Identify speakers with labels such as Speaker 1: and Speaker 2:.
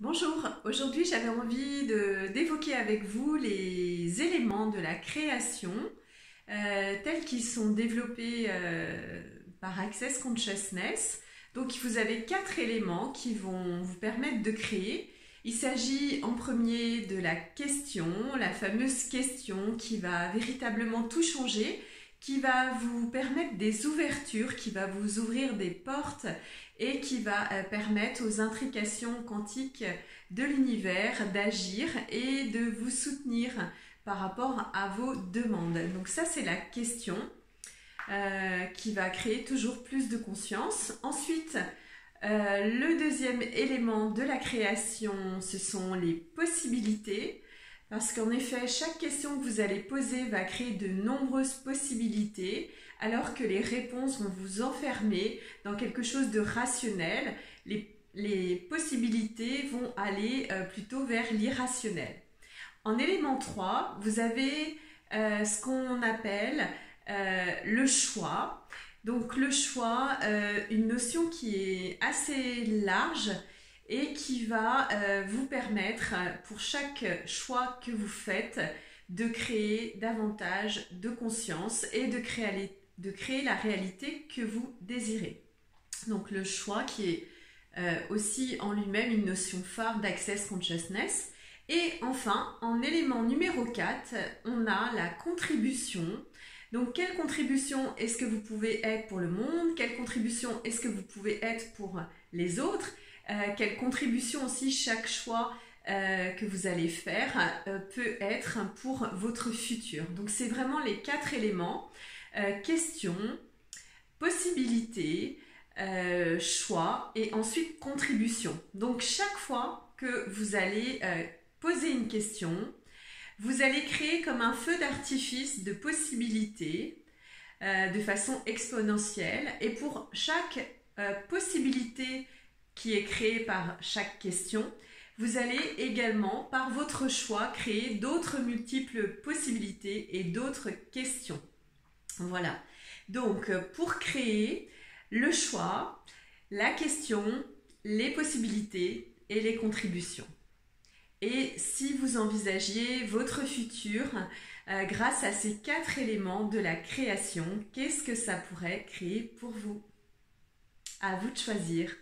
Speaker 1: Bonjour, aujourd'hui j'avais envie d'évoquer avec vous les éléments de la création tels qu'ils sont développés par Access Consciousness. Donc vous avez 4 éléments qui vont vous permettre de créer. Il s'agit en premier de la question, la fameuse question qui va véritablement tout changer, qui va vous permettre des ouvertures, qui va vous ouvrir des portes et qui va permettre aux intrications quantiques de l'univers d'agir et de vous soutenir par rapport à vos demandes. Donc ça, c'est la question qui va créer toujours plus de conscience. Ensuite, le deuxième élément de la création, ce sont les possibilités. Parce qu'en effet, chaque question que vous allez poser va créer de nombreuses possibilités, alors que les réponses vont vous enfermer dans quelque chose de rationnel. Les possibilités vont aller plutôt vers l'irrationnel. En élément 3, vous avez ce qu'on appelle le choix. Donc le choix, une notion qui est assez large et qui va vous permettre, pour chaque choix que vous faites, de créer davantage de conscience et de créer la réalité que vous désirez. Donc le choix qui est aussi en lui-même une notion phare d'Access Consciousness. Et enfin, en élément numéro 4, on a la contribution. Donc, quelle contribution est-ce que vous pouvez être pour le monde? Quelle contribution est-ce que vous pouvez être pour les autres? Quelle contribution aussi chaque choix que vous allez faire peut être pour votre futur. Donc, c'est vraiment les 4 éléments. Question, possibilité, choix et ensuite contribution. Donc, chaque fois que vous allez poser une question, vous allez créer comme un feu d'artifice de possibilités de façon exponentielle. Et pour chaque possibilité qui est créée par chaque question, vous allez également, par votre choix, créer d'autres multiples possibilités et d'autres questions. Voilà. Donc, pour créer le choix, la question, les possibilités et les contributions. Et si vous envisagiez votre futur grâce à ces 4 éléments de la création, qu'est-ce que ça pourrait créer pour vous? À vous de choisir.